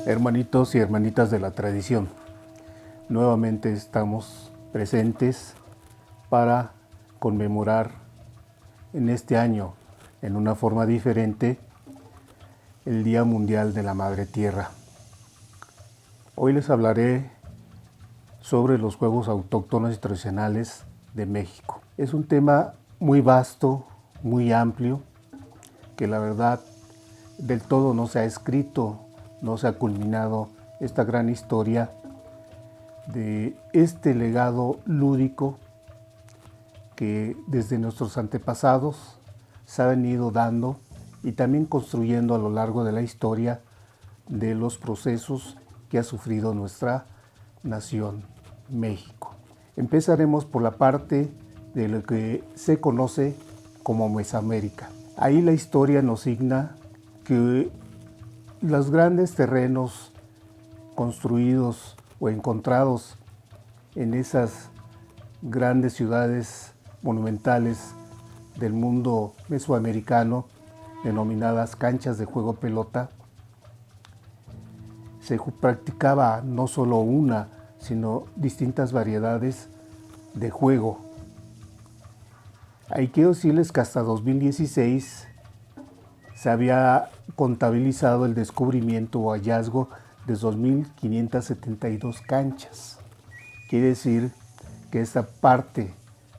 Hermanitos y hermanitas de la tradición, nuevamente estamos presentes para conmemorar en este año, en una forma diferente, el Día Mundial de la Madre Tierra. Hoy les hablaré sobre los juegos autóctonos y tradicionales de México. Es un tema muy vasto, muy amplio, que la verdad del todo no se ha escrito, no se ha culminado esta gran historia de este legado lúdico que desde nuestros antepasados se ha venido dando y también construyendo a lo largo de la historia de los procesos que ha sufrido nuestra nación, México. Empezaremos por la parte de lo que se conoce como Mesoamérica. Ahí la historia nos signa que los grandes terrenos construidos o encontrados en esas grandes ciudades monumentales del mundo mesoamericano, denominadas canchas de juego pelota, se practicaba no solo una, sino distintas variedades de juego. Hay que decirles que hasta 2016 se había contabilizado el descubrimiento o hallazgo de 2.572 canchas. Quiere decir que esta parte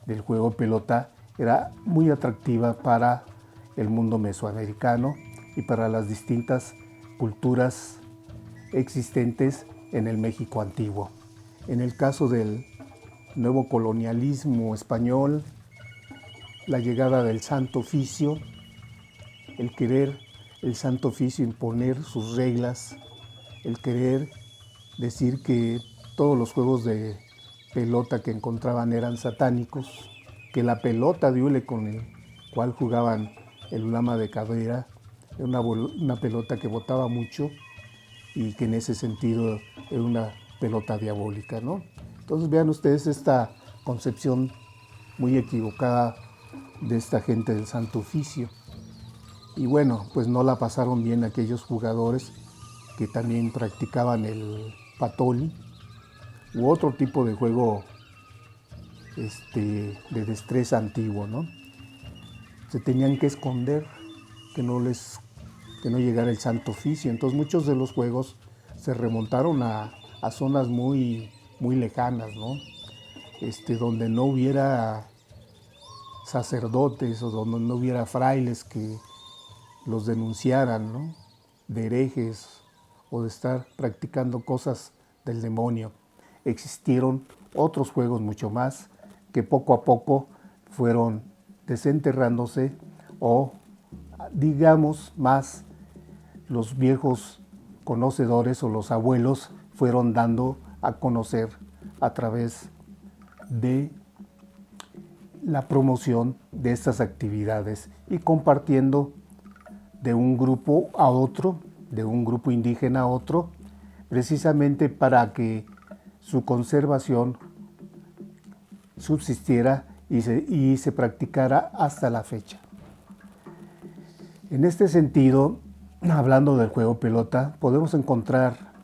del juego pelota era muy atractiva para el mundo mesoamericano y para las distintas culturas existentes en el México antiguo. En el caso del nuevo colonialismo español, la llegada del Santo Oficio, el querer el Santo Oficio imponer sus reglas, el querer decir que todos los juegos de pelota que encontraban eran satánicos, que la pelota de hule con el cual jugaban el ulama de cadera era una pelota que botaba mucho y que en ese sentido era una pelota diabólica, ¿no? Entonces vean ustedes esta concepción muy equivocada de esta gente del Santo Oficio. Y bueno, pues no la pasaron bien aquellos jugadores que también practicaban el patoli u otro tipo de juego de destreza antiguo, ¿no? Se tenían que esconder, que no llegara el Santo Oficio. Entonces muchos de los juegos se remontaron a zonas muy lejanas, ¿no? Donde no hubiera sacerdotes o donde no hubiera frailes que los denunciaran, ¿no?, de herejes o de estar practicando cosas del demonio. Existieron otros juegos mucho más que poco a poco fueron desenterrándose o, digamos, más los viejos conocedores o los abuelos fueron dando a conocer a través de la promoción de estas actividades y compartiendo de un grupo a otro, de un grupo indígena a otro, precisamente para que su conservación subsistiera y se practicara hasta la fecha. En este sentido, hablando del juego pelota, podemos encontrar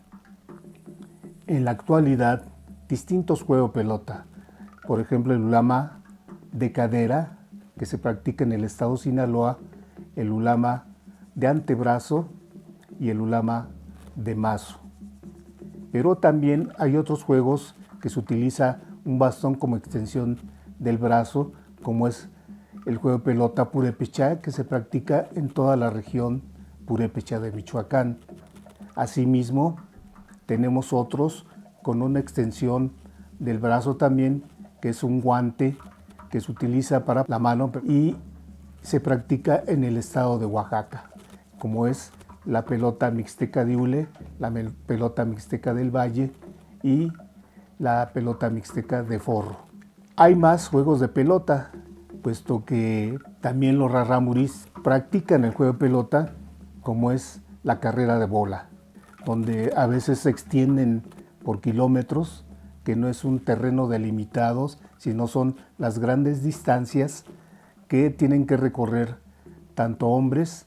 en la actualidad distintos juegos pelota. Por ejemplo, el ulama de cadera, que se practica en el estado de Sinaloa, el ulama de antebrazo y el ulama de mazo. Pero también hay otros juegos que se utiliza un bastón como extensión del brazo, como es el juego de pelota purépecha, que se practica en toda la región purépecha de Michoacán. Asimismo, tenemos otros con una extensión del brazo también, que es un guante que se utiliza para la mano y se practica en el estado de Oaxaca, como es la pelota mixteca de hule, la pelota mixteca del valle y la pelota mixteca de forro. Hay más juegos de pelota, puesto que también los rarámuris practican el juego de pelota, como es la carrera de bola, donde a veces se extienden por kilómetros, que no es un terreno delimitado, sino son las grandes distancias que tienen que recorrer tanto hombres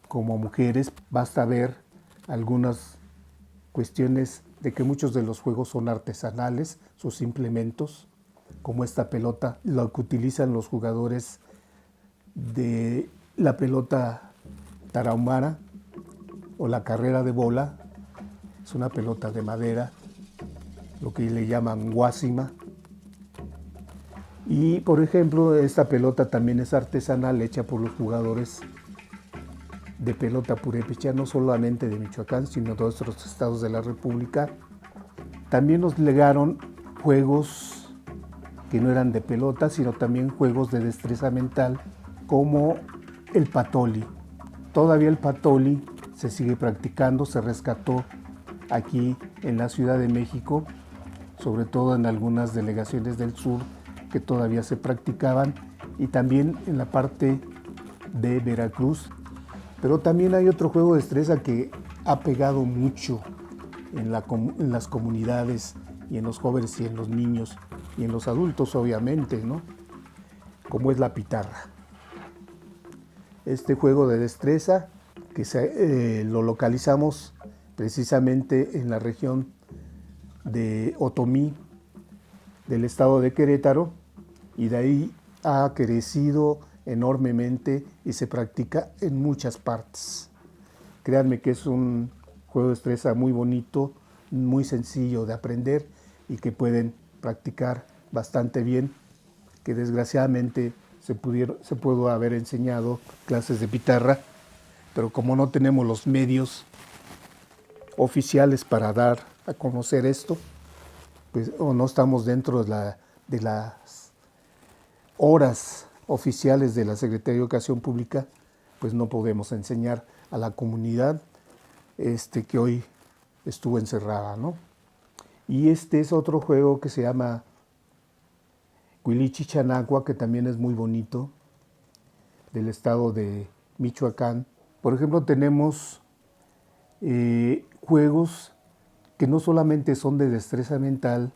como mujeres. Basta ver algunas cuestiones de que muchos de los juegos son artesanales, sus implementos, como esta pelota, lo que utilizan los jugadores de la pelota tarahumara o la carrera de bola. Es una pelota de madera, lo que le llaman guásima. Y por ejemplo, esta pelota también es artesanal, hecha por los jugadores de pelota purépecha, no solamente de Michoacán, sino de otros estados de la República. También nos legaron juegos que no eran de pelota, sino también juegos de destreza mental, como el patoli. Todavía el patoli se sigue practicando, se rescató aquí en la Ciudad de México, sobre todo en algunas delegaciones del sur que todavía se practicaban, y también en la parte de Veracruz. Pero también hay otro juego de destreza que ha pegado mucho en las comunidades y en los jóvenes y en los niños y en los adultos, obviamente, ¿no? Como es la pitarra. Este juego de destreza que lo localizamos precisamente en la región de Otomí, del estado de Querétaro, y de ahí ha crecido enormemente y se practica en muchas partes. Créanme que es un juego de destreza muy bonito, muy sencillo de aprender y que pueden practicar bastante bien, que desgraciadamente se pudo haber enseñado clases de pitarra, pero como no tenemos los medios oficiales para dar a conocer esto, pues, o no estamos dentro de las horas oficiales de la Secretaría de Educación Pública, pues no podemos enseñar a la comunidad que hoy estuvo encerrada, ¿no? Y este es otro juego que se llama Cuilichichanagua, que también es muy bonito, del estado de Michoacán. Por ejemplo, tenemos juegos que no solamente son de destreza mental,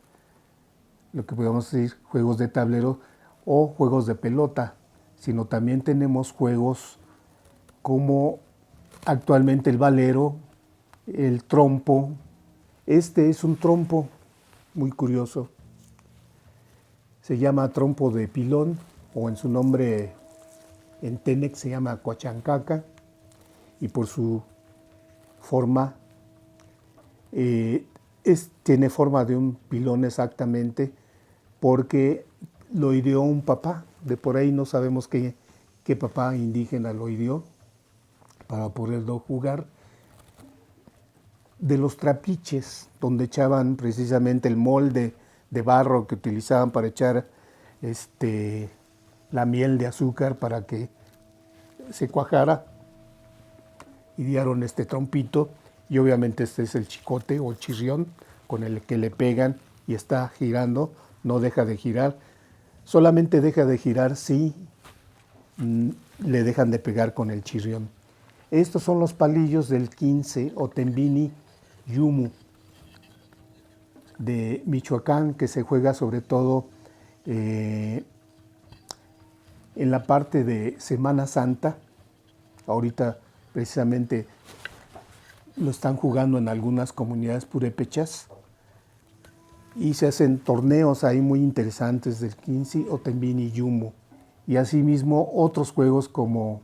lo que podemos decir juegos de tablero o juegos de pelota, sino también tenemos juegos como actualmente el valero, el trompo. Este es un trompo muy curioso. Se llama trompo de pilón, o en su nombre en Tenec se llama coachancaca, y por su forma tiene forma de un pilón exactamente, porque lo hirió un papá. De por ahí no sabemos qué papá indígena lo hirió para poderlo jugar. De los trapiches, donde echaban precisamente el molde de barro que utilizaban para echar la miel de azúcar para que se cuajara, idearon este trompito, y obviamente este es el chicote o el chirrión con el que le pegan y está girando, no deja de girar, solamente deja de girar si le dejan de pegar con el chirrión. Estos son los palillos del 15 o Tembini Yumu de Michoacán, que se juega sobre todo en la parte de Semana Santa. Ahorita precisamente lo están jugando en algunas comunidades purépechas y se hacen torneos ahí muy interesantes del 15 o Tembini Yumu. Y asimismo otros juegos como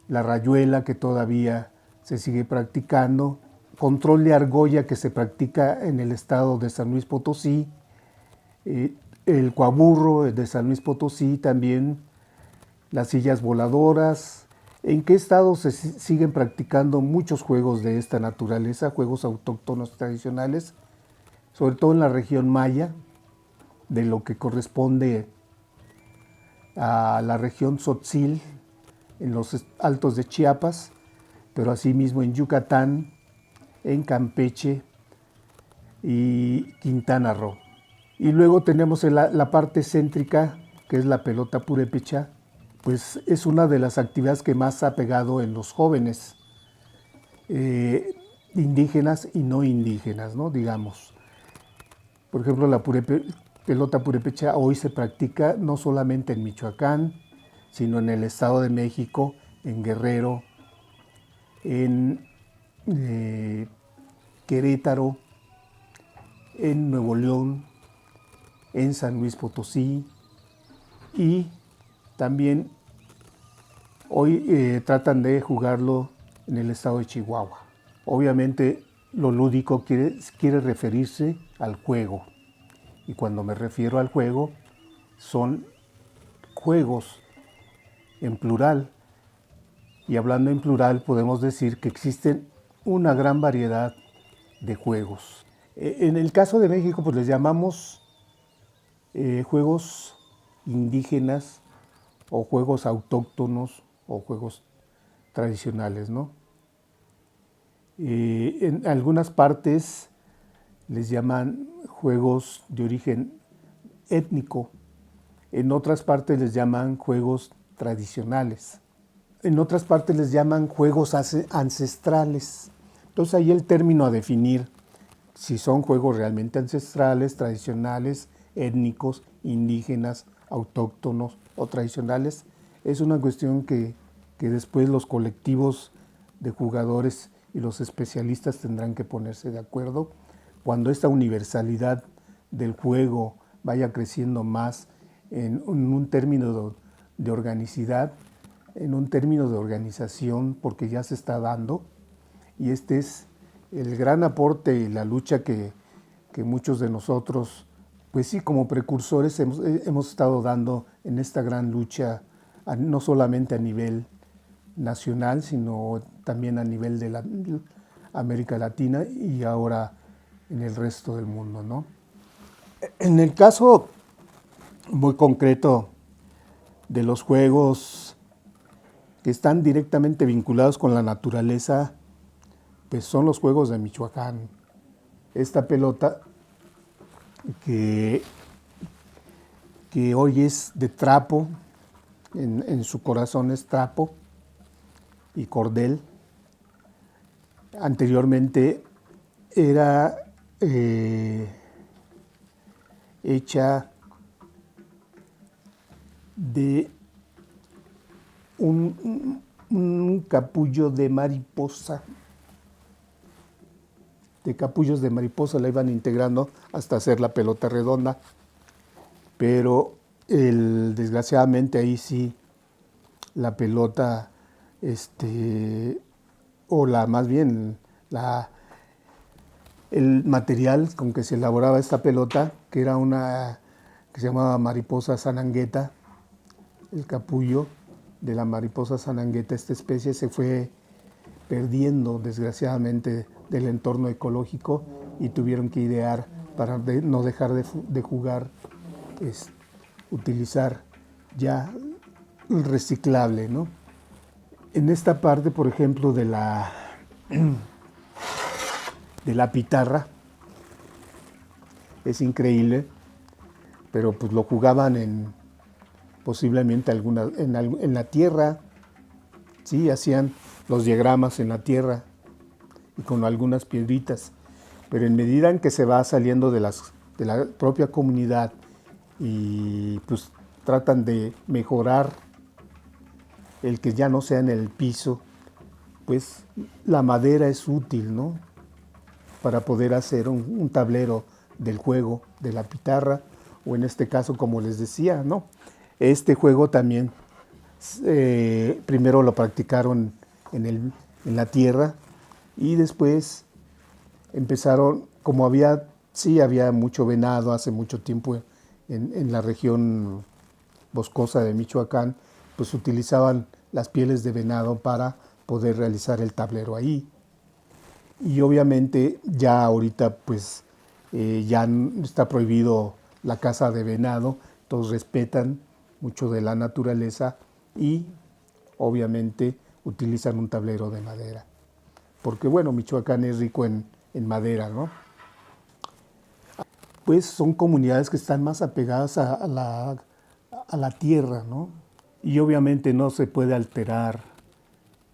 la rayuela, que todavía se sigue practicando, control de argolla, que se practica en el estado de San Luis Potosí, el cuaburro de San Luis Potosí también, las sillas voladoras. ¿En qué estados se siguen practicando muchos juegos de esta naturaleza, juegos autóctonos tradicionales? Sobre todo en la región maya, de lo que corresponde a la región Tzotzil, en los altos de Chiapas, pero asimismo en Yucatán, en Campeche y Quintana Roo. Y luego tenemos la parte céntrica, que es la pelota purépecha, pues es una de las actividades que más ha pegado en los jóvenes, indígenas y no indígenas, ¿no? Digamos. Por ejemplo, la pelota purépecha hoy se practica no solamente en Michoacán, sino en el Estado de México, en Guerrero, en Querétaro, en Nuevo León, en San Luis Potosí y también hoy tratan de jugarlo en el estado de Chihuahua. Obviamente lo lúdico quiere referirse al juego y cuando me refiero al juego son juegos en plural y hablando en plural podemos decir que existen una gran variedad de juegos. En el caso de México pues les llamamos juegos indígenas o juegos autóctonos o juegos tradicionales, ¿no? En algunas partes les llaman juegos de origen étnico, en otras partes les llaman juegos tradicionales, en otras partes les llaman juegos ancestrales. Entonces ahí el término a definir si son juegos realmente ancestrales, tradicionales, étnicos, indígenas, autóctonos o tradicionales, es una cuestión que después los colectivos de jugadores y los especialistas tendrán que ponerse de acuerdo. Cuando esta universalidad del juego vaya creciendo más en un término de organicidad, en un término de organización, porque ya se está dando, y este es el gran aporte y la lucha que muchos de nosotros, pues sí, como precursores hemos estado dando en esta gran lucha, no solamente a nivel nacional, sino también a nivel de América Latina y ahora en el resto del mundo, ¿no? En el caso muy concreto de los juegos que están directamente vinculados con la naturaleza, pues son los juegos de Michoacán. Esta pelota que hoy es de trapo, en su corazón es trapo y cordel. Anteriormente era hecha de un capullo de mariposa. De capullos de mariposa la iban integrando hasta hacer la pelota redonda. Pero desgraciadamente ahí sí la pelota, más bien el material con que se elaboraba esta pelota, que era una que se llamaba mariposa sanangueta, el capullo de la mariposa sanangueta, esta especie se fue perdiendo desgraciadamente del entorno ecológico y tuvieron que idear para no dejar de jugar, utilizar ya el reciclable, ¿no? En esta parte, por ejemplo, de la pitarra, es increíble, pero pues lo jugaban posiblemente en la tierra, sí, hacían los diagramas en la tierra y con algunas piedritas, pero en medida en que se va saliendo de la propia comunidad y pues tratan de mejorar el que ya no sea en el piso, pues la madera es útil, ¿no? Para poder hacer un tablero del juego de la pitarra, o en este caso, como les decía, ¿no? Este juego también primero lo practicaron en la tierra y después empezaron, como había mucho venado hace mucho tiempo en la región boscosa de Michoacán, pues utilizaban las pieles de venado para poder realizar el tablero ahí. Y obviamente ya ahorita pues ya está prohibido la caza de venado, todos respetan mucho de la naturaleza y obviamente utilizan un tablero de madera. Porque bueno, Michoacán es rico en madera, ¿no? Pues son comunidades que están más apegadas a la tierra, ¿no? Y obviamente no se puede alterar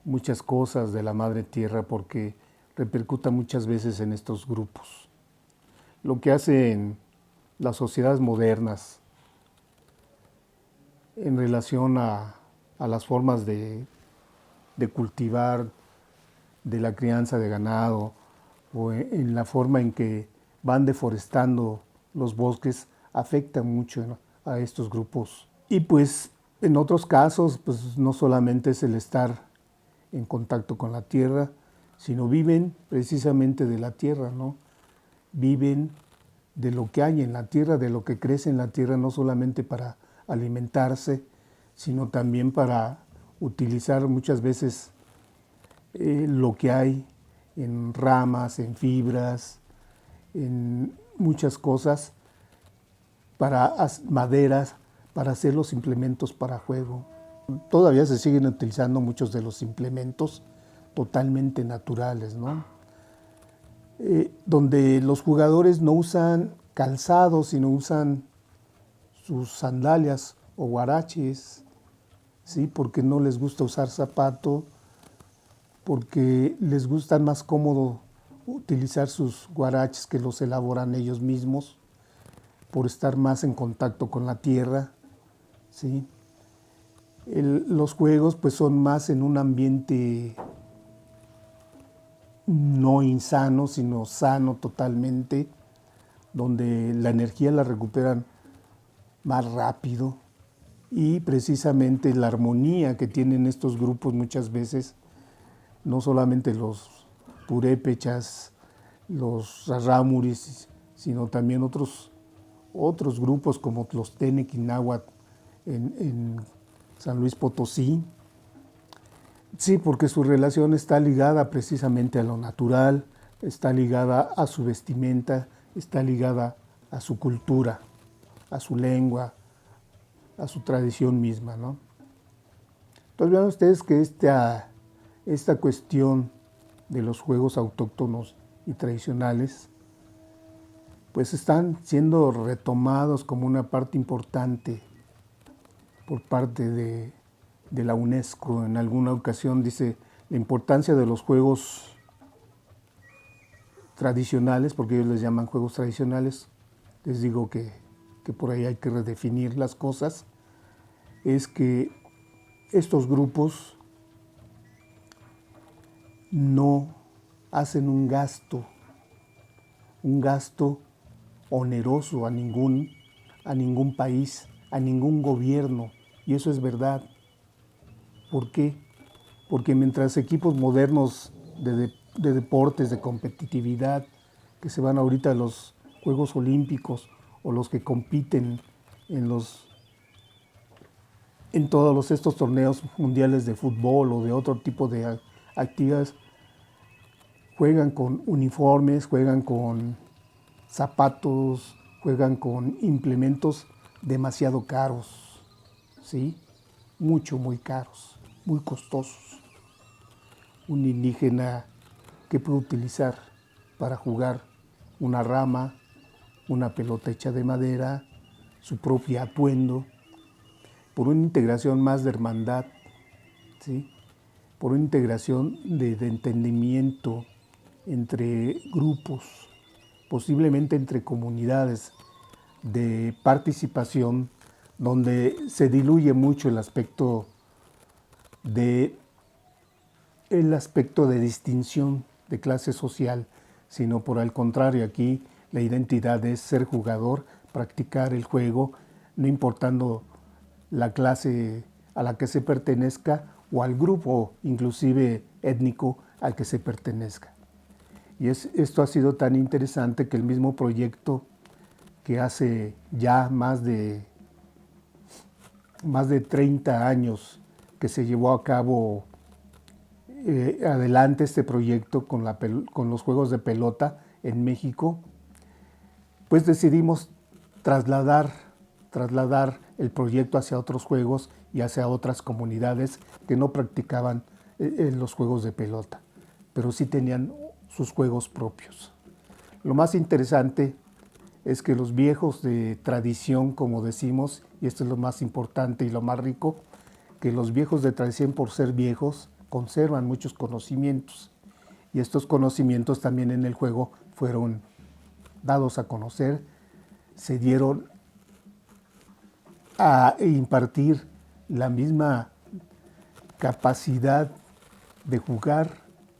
muchas cosas de la madre tierra porque repercuta muchas veces en estos grupos. Lo que hacen las sociedades modernas en relación a las formas de cultivar, de la crianza de ganado o en la forma en que van deforestando los bosques afecta mucho, ¿no?, a estos grupos. Y pues en otros casos, pues no solamente es el estar en contacto con la tierra, sino viven precisamente de la tierra, ¿no? Viven de lo que hay en la tierra, de lo que crece en la tierra, no solamente para alimentarse, sino también para utilizar muchas veces lo que hay en ramas, en fibras, en muchas cosas, para maderas, para hacer los implementos para juego. Todavía se siguen utilizando muchos de los implementos totalmente naturales, ¿no? Donde los jugadores no usan calzado, sino usan sus sandalias o guaraches, ¿sí? Porque no les gusta usar zapato, porque les gusta más cómodo utilizar sus guaraches que los elaboran ellos mismos, por estar más en contacto con la tierra, ¿sí? Los juegos pues son más en un ambiente no insano, sino sano totalmente, donde la energía la recuperan más rápido, y precisamente la armonía que tienen estos grupos muchas veces, no solamente los purépechas, los rarámuris, sino también otros grupos como los Tenec y Náhuatl en San Luis Potosí. Sí, porque su relación está ligada precisamente a lo natural, está ligada a su vestimenta, está ligada a su cultura, a su lengua, a su tradición misma, ¿no? Entonces vean ustedes que esta cuestión de los juegos autóctonos y tradicionales pues están siendo retomados como una parte importante por parte de la UNESCO. En alguna ocasión dice la importancia de los juegos tradicionales, porque ellos les llaman juegos tradicionales, les digo que por ahí hay que redefinir las cosas, es que estos grupos no hacen un gasto oneroso a ningún país, a ningún gobierno, y eso es verdad. ¿Por qué? Porque mientras equipos modernos de deportes, de competitividad, que se van ahorita a los Juegos Olímpicos o los que compiten en todos estos torneos mundiales de fútbol o de otro tipo de actividades, juegan con uniformes, juegan con zapatos, juegan con implementos demasiado caros, ¿sí? Muy caros, muy costosos. Un indígena que puede utilizar para jugar una rama, una pelota hecha de madera, su propio atuendo, por una integración más de hermandad, ¿sí? Por una integración de entendimiento entre grupos, posiblemente entre comunidades, de participación, donde se diluye mucho el aspecto de distinción de clase social, sino por el contrario, aquí la identidad es ser jugador, practicar el juego, no importando la clase a la que se pertenezca o al grupo inclusive étnico al que se pertenezca. Y esto ha sido tan interesante que el mismo proyecto que hace ya más de 30 años que se llevó a cabo adelante este proyecto con los juegos de pelota en México, pues decidimos trasladar el proyecto hacia otros juegos y hacia otras comunidades que no practicaban los juegos de pelota, pero sí tenían sus juegos propios. Lo más interesante es que los viejos de tradición, como decimos, y esto es lo más importante y lo más rico, que los viejos de tradición, por ser viejos, conservan muchos conocimientos, y estos conocimientos también en el juego fueron dados a conocer, se dieron a impartir la misma capacidad de jugar,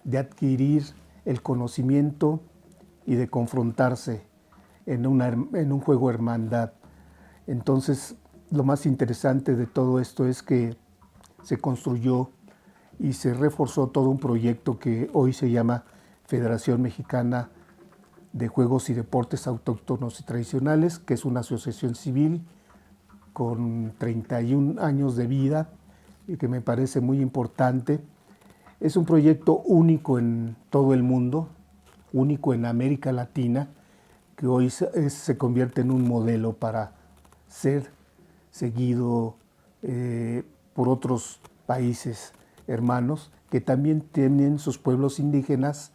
de adquirir el conocimiento y de confrontarse en un juego hermandad. Entonces, lo más interesante de todo esto es que se construyó y se reforzó todo un proyecto que hoy se llama Federación Mexicana de Juegos y Deportes Autóctonos y Tradicionales, que es una asociación civil con 31 años de vida y que me parece muy importante. Es un proyecto único en todo el mundo, único en América Latina, que hoy se convierte en un modelo para ser seguido por otros países hermanos que también tienen sus pueblos indígenas,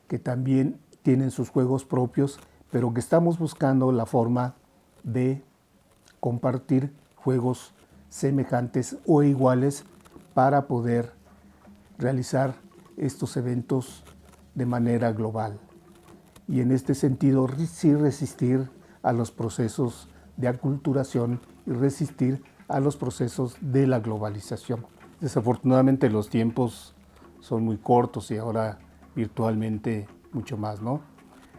que también tienen sus juegos propios, pero que estamos buscando la forma de compartir juegos semejantes o iguales para poder realizar estos eventos de manera global. Y en este sentido, sí resistir a los procesos de aculturación y resistir a los procesos de la globalización. Desafortunadamente los tiempos son muy cortos y ahora virtualmente mucho más, ¿no?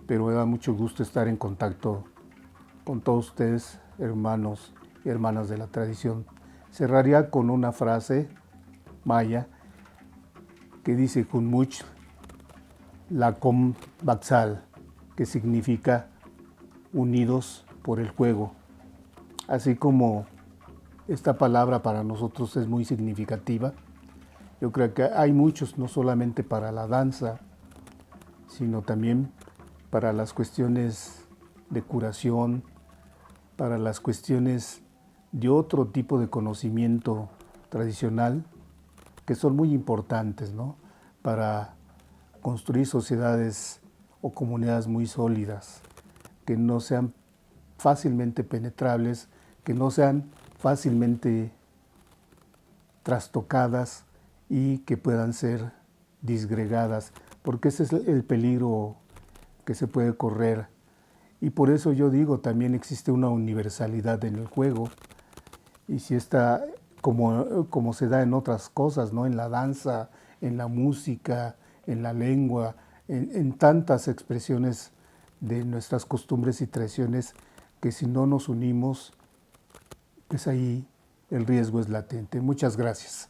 Pero me da mucho gusto estar en contacto con todos ustedes, hermanos y hermanas de la tradición. Cerraría con una frase maya que dice Kunmuch Lacom Baxal, que significa unidos por el juego. Así como esta palabra para nosotros es muy significativa, yo creo que hay muchos, no solamente para la danza, sino también para las cuestiones de curación, para las cuestiones de otro tipo de conocimiento tradicional, que son muy importantes, ¿no? Para construir sociedades o comunidades muy sólidas, que no sean fácilmente penetrables, que no sean fácilmente trastocadas y que puedan ser disgregadas, porque ese es el peligro que se puede correr. Y por eso yo digo, también existe una universalidad en el juego, y si está como se da en otras cosas, ¿no? En la danza, en la música, en la lengua, en tantas expresiones de nuestras costumbres y tradiciones, que si no nos unimos, pues ahí el riesgo es latente. Muchas gracias.